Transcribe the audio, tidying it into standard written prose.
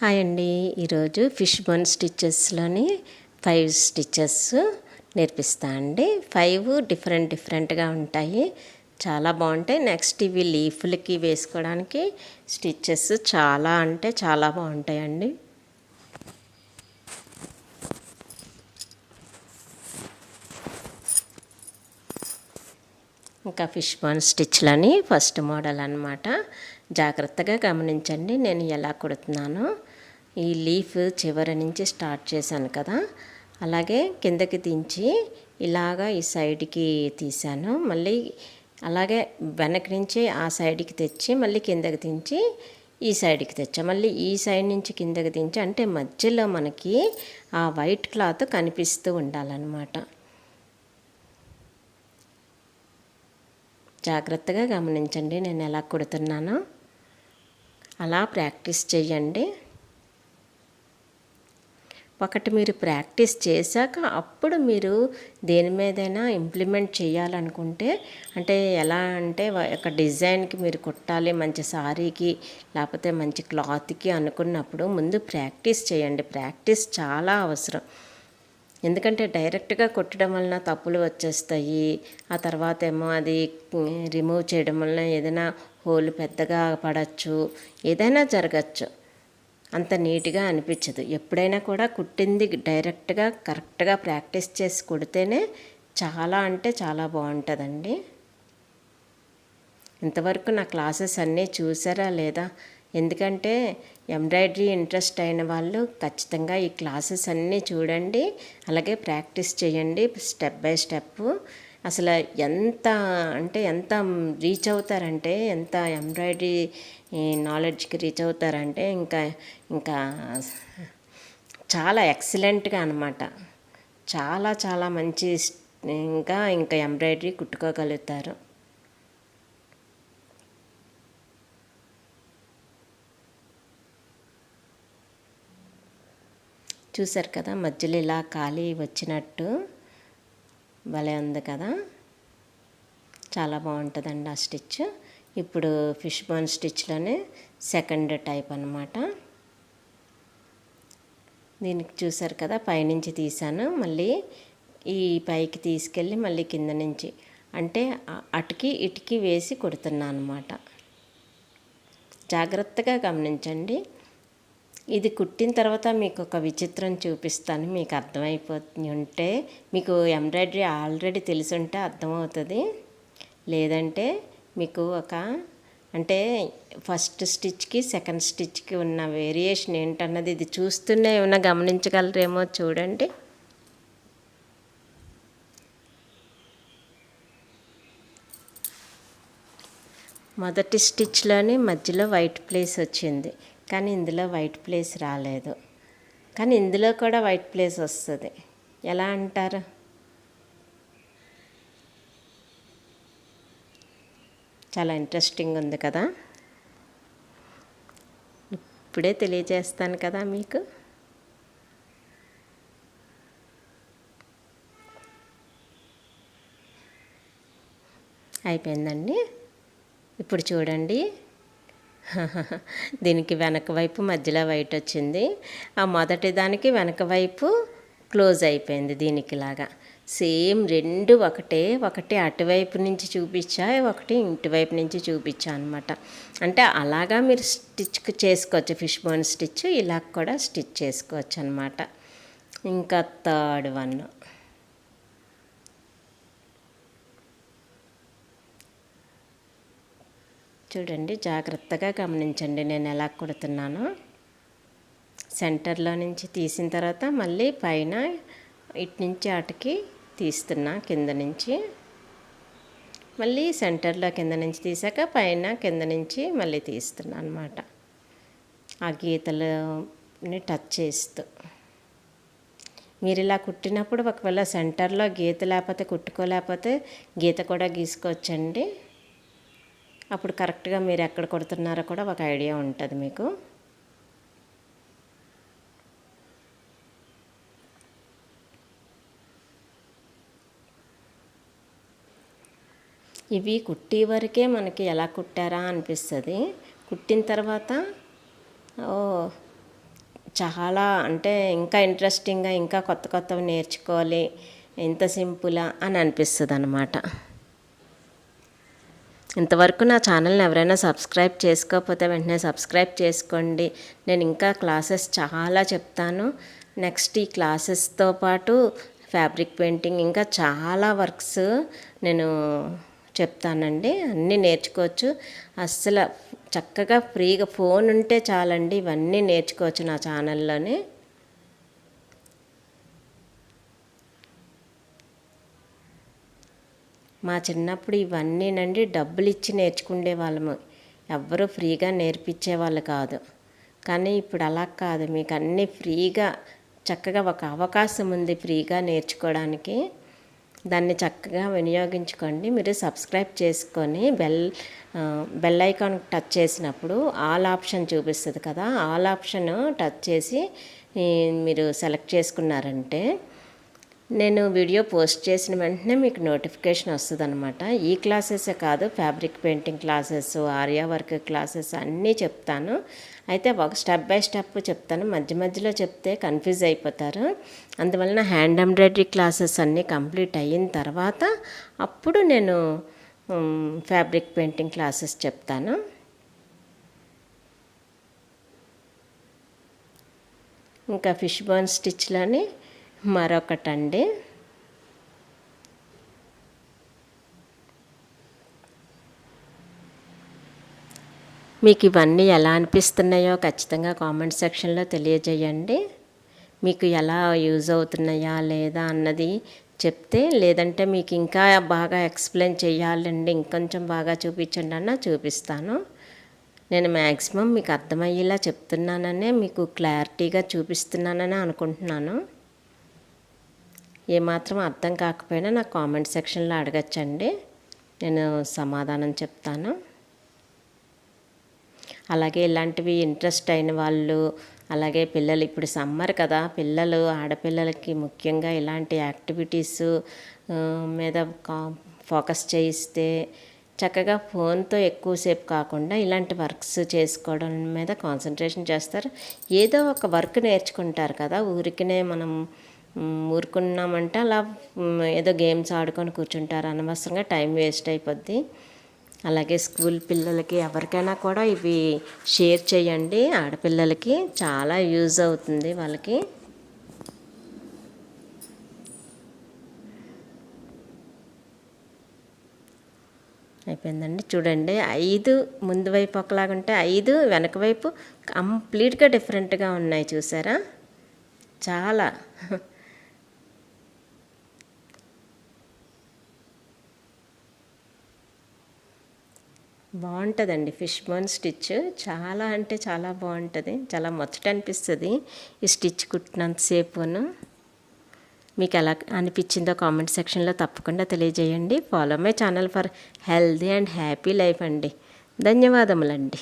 Hi అండి. ఈరోజు fish bone స్టిచెస్లోని 5 stitches నేర్పిస్తా అండి. 5 డిఫరెంట్గా ఉంటాయి, చాలా బాగుంటాయి. నెక్స్ట్ ఇవి లీఫ్లకి వేసుకోవడానికి స్టిచెస్ చాలా అంటే చాలా బాగుంటాయండి. ఇంకా ఫిష్ బోన్ స్టిచ్లని ఫస్ట్ మోడల్ అన్నమాట. జాగ్రత్తగా గమనించండి నేను ఎలా కుడుతున్నానో. ఈ లీఫ్ చివరి నుంచి స్టార్ట్ చేశాను కదా, అలాగే కిందకి దించి ఇలాగా ఈ సైడ్కి తీసాను. మళ్ళీ అలాగే వెనక నుంచి ఆ సైడ్కి తెచ్చి మళ్ళీ కిందకి దించి ఈ సైడ్కి తెచ్చా. మళ్ళీ ఈ సైడ్ నుంచి కిందకి దించి, అంటే మధ్యలో మనకి ఆ వైట్ క్లాత్ కనిపిస్తూ ఉండాలన్నమాట. జాగ్రత్తగా గమనించండి నేను ఎలా కుడుతున్నానో. అలా ప్రాక్టీస్ చేయండి. ఒకటి మీరు ప్రాక్టీస్ చేశాక అప్పుడు మీరు దేని మీదైనా ఇంప్లిమెంట్ చేయాలనుకుంటే, అంటే ఎలా అంటే ఒక డిజైన్కి మీరు కుట్టాలి మంచి సారీకి లేకపోతే మంచి క్లాత్కి అనుకున్నప్పుడు ముందు ప్రాక్టీస్ చేయండి. ప్రాక్టీస్ చాలా అవసరం. ఎందుకంటే డైరెక్ట్గా కుట్టడం వలన తప్పులు వచ్చేస్తాయి. ఆ తర్వాత ఏమో అది రిమూవ్ చేయడం వలన ఏదైనా హోల్ పెద్దగా పడవచ్చు, ఏదైనా జరగచ్చు. అంత నీట్గా అనిపించదు. ఎప్పుడైనా కూడా కుట్టింది డైరెక్ట్గా కరెక్ట్గా ప్రాక్టీస్ చేసి కుడితేనే చాలా అంటే చాలా బాగుంటుందండి. ఇంతవరకు నా క్లాసెస్ అన్నీ చూసారా లేదా? ఎందుకంటే ఎంబ్రాయిడరీ ఇంట్రెస్ట్ అయిన వాళ్ళు ఖచ్చితంగా ఈ క్లాసెస్ అన్నీ చూడండి, అలాగే ప్రాక్టీస్ చేయండి స్టెప్ బై స్టెప్. అసలు ఎంత అంటే ఎంత రీచ్ అవుతారంటే, ఎంత ఎంబ్రాయిడరీ నాలెడ్జ్కి రీచ్ అవుతారంటే ఇంకా ఇంకా చాలా ఎక్సలెంట్గా అనమాట. చాలా చాలా మంచి ఇంకా ఇంకా ఎంబ్రాయిడరీ కుట్టుకోగలుగుతారు. చూసారు కదా, మధ్యలో ఇలా ఖాళీ వచ్చినట్టు భలే ఉంది కదా, చాలా బాగుంటుందండి ఆ స్టిచ్. ఇప్పుడు ఫిష్ బోన్ స్టిచ్లోనే సెకండ్ టైప్ అన్నమాట. దీనికి చూసారు కదా, పైనుంచి తీసాను, మళ్ళీ ఈ పైకి తీసుకెళ్ళి మళ్ళీ కింద నుంచి, అంటే అటుకి ఇటుకి వేసి కుడుతున్నాను అన్నమాట. జాగ్రత్తగా గమనించండి. ఇది కుట్టిన తర్వాత మీకు ఒక విచిత్రం చూపిస్తాను, మీకు అర్థమైపోతుంది. ఉంటే మీకు ఎంబ్రాయిడరీ ఆల్రెడీ తెలిసి ఉంటే అర్థమవుతుంది, లేదంటే మీకు అంటే ఫస్ట్ స్టిచ్కి సెకండ్ స్టిచ్కి ఉన్న వేరియేషన్ ఏంటన్నది ఇది చూస్తూనే ఏమైనా గమనించగలరేమో చూడండి. మొదటి స్టిచ్లోని మధ్యలో వైట్ ప్లేస్ వచ్చింది, కానీ ఇందులో వైట్ ప్లేస్ రాలేదు. కానీ ఇందులో కూడా వైట్ ప్లేస్ వస్తుంది. ఎలా అంటారు? చాలా ఇంట్రెస్టింగ్ ఉంది కదా. ఇప్పుడే తెలియజేస్తాను కదా మీకు. అయిపోయిందండి. ఇప్పుడు చూడండి, దీనికి వెనక వైపు మధ్యలో వైట్ వచ్చింది. ఆ మొదటి దానికి వెనక వైపు క్లోజ్ అయిపోయింది దీనికి లాగా. సేమ్ రెండు ఒకటి అటువైపు నుంచి చూపించా, ఒకటి ఇటువైపు నుంచి చూపించా అనమాట. అంటే అలాగా మీరు స్టిచ్ చేసుకోవచ్చు. ఫిష్ బోన్ స్టిచ్ ఇలా కూడా స్టిచ్ చేసుకోవచ్చు అనమాట. ఇంకా థర్డ్ వన్ చూడండి, జాగ్రత్తగా గమనించండి నేను ఎలా కుడుతున్నానో. సెంటర్లో నుంచి తీసిన తర్వాత మళ్ళీ పైన ఇటు నుంచి అటుకి తీస్తున్నా, కింద నుంచి మళ్ళీ సెంటర్లో కింద నుంచి తీసాక పైన కింద నుంచి మళ్ళీ తీస్తున్నా అనమాట. ఆ గీతలని టచ్ చేస్తూ మీరు ఇలా కుట్టినప్పుడు ఒకవేళ సెంటర్లో గీత లేకపోతే కుట్టుకోలేకపోతే గీత కూడా గీసుకోవచ్చండి. అప్పుడు కరెక్ట్గా మీరు ఎక్కడ కుడుతున్నారో కూడా ఒక ఐడియా ఉంటుంది మీకు. ఇవి కుట్టే వరకే మనకి ఎలా కుట్టారా అనిపిస్తుంది. కుట్టిన తర్వాత చాలా అంటే ఇంకా ఇంట్రెస్టింగ్గా ఇంకా కొత్త కొత్తవి నేర్చుకోవాలి, ఇంత సింపులా అని అనిపిస్తుంది అన్నమాట. ఇంతవరకు నా ఛానల్ని ఎవరైనా సబ్స్క్రైబ్ చేసుకోకపోతే వెంటనే సబ్స్క్రైబ్ చేసుకోండి. నేను ఇంకా క్లాసెస్ చాలా చెప్తాను. నెక్స్ట్ ఈ క్లాసెస్తో పాటు ఫ్యాబ్రిక్ పెయింటింగ్ ఇంకా చాలా వర్క్స్ నేను చెప్తానండి. అన్నీ నేర్చుకోవచ్చు. అస్సలు చక్కగా ఫ్రీగా ఫోన్ ఉంటే చాలండి, ఇవన్నీ నేర్చుకోవచ్చు నా ఛానల్లోనే. మా చిన్నప్పుడు ఇవన్నీనండి డబ్బులు ఇచ్చి నేర్చుకునే వాళ్ళము, ఎవ్వరూ ఫ్రీగా నేర్పించేవాళ్ళు కాదు. కానీ ఇప్పుడు అలా కాదు, మీకు అన్నీ ఫ్రీగా చక్కగా ఒక అవకాశం ఉంది ఫ్రీగా నేర్చుకోవడానికి. దాన్ని చక్కగా వినియోగించుకోండి. మీరు సబ్స్క్రైబ్ చేసుకొని బెల్ ఐకాన్ టచ్ చేసినప్పుడు ఆల్ ఆప్షన్ చూపిస్తుంది కదా, ఆల్ ఆప్షన్ టచ్ చేసి మీరు సెలెక్ట్ చేసుకున్నారంటే నేను వీడియో పోస్ట్ చేసిన వెంటనే మీకు నోటిఫికేషన్ వస్తుంది అనమాట. ఈ క్లాసెసే కాదు, fabric painting classes, Arya work classes అన్నీ చెప్తాను. అయితే ఒక స్టెప్ బై స్టెప్ చెప్తాను, మధ్య మధ్యలో చెప్తే కన్ఫ్యూజ్ అయిపోతారు. అందువలన హ్యాండ్ ఎంబ్రాయిడరీ క్లాసెస్ అన్నీ కంప్లీట్ అయిన తర్వాత అప్పుడు నేను ఫ్యాబ్రిక్ పెయింటింగ్ క్లాసెస్ చెప్తాను. ఇంకా ఫిష్ బోన్ స్టిచ్లోని మరొకటండి, మీకు ఇవన్నీ ఎలా అనిపిస్తున్నాయో ఖచ్చితంగా కామెంట్ సెక్షన్లో తెలియజేయండి. మీకు ఎలా యూజ్ అవుతున్నాయా లేదా అన్నది చెప్తే, లేదంటే మీకు ఇంకా బాగా ఎక్స్ప్లెయిన్ చేయాలండి, ఇంకొంచెం బాగా చూపించండి అన్న చూపిస్తాను. నేను మ్యాక్సిమం మీకు అర్థమయ్యేలా చెప్తున్నాననే, మీకు క్లారిటీగా చూపిస్తున్నానని అనుకుంటున్నాను. ఏమాత్రం అర్థం కాకపోయినా నాకు కామెంట్ సెక్షన్లో అడగచ్చండి, నేను సమాధానం చెప్తాను. అలాగే ఇలాంటివి ఇంట్రెస్ట్ అయిన వాళ్ళు, అలాగే పిల్లలు, ఇప్పుడు సమ్మర్ కదా, పిల్లలు ఆడపిల్లలకి ముఖ్యంగా ఇలాంటి యాక్టివిటీస్ మీద ఫోకస్ చేయిస్తే చక్కగా ఫోన్తో ఎక్కువసేపు కాకుండా ఇలాంటి వర్క్స్ చేసుకోవడం మీద కాన్సన్ట్రేషన్ చేస్తారు. ఏదో ఒక వర్క్ నేర్చుకుంటారు కదా, ఊరికనే మనం ఊరుకున్నామంటే అలా ఏదో గేమ్స్ ఆడుకొని కూర్చుంటారు, అనవసరంగా టైం వేస్ట్ అయిపోద్ది. అలాగే స్కూల్ పిల్లలకి ఎవరికైనా కూడా ఇవి షేర్ చేయండి, ఆడపిల్లలకి చాలా యూజ్ అవుతుంది వాళ్ళకి. అయిపోయిందండి. చూడండి, 5 ముందు వైపు ఒకలాగా ఉంటే 5 వెనక వైపు కంప్లీట్గా డిఫరెంట్గా ఉన్నాయి, చూసారా? చాలా బాగుంటుందండి ఫిష్ బోన్ స్టిచ్. చాలా అంటే చాలా బాగుంటుంది, చాలా ముచ్చట అనిపిస్తుంది ఈ స్టిచ్ కుట్టినంతసేపును. మీకు ఎలా అనిపించిందో కామెంట్ సెక్షన్లో తప్పకుండా తెలియజేయండి. Follow my channel for healthy and happy life అండి. ధన్యవాదములండి.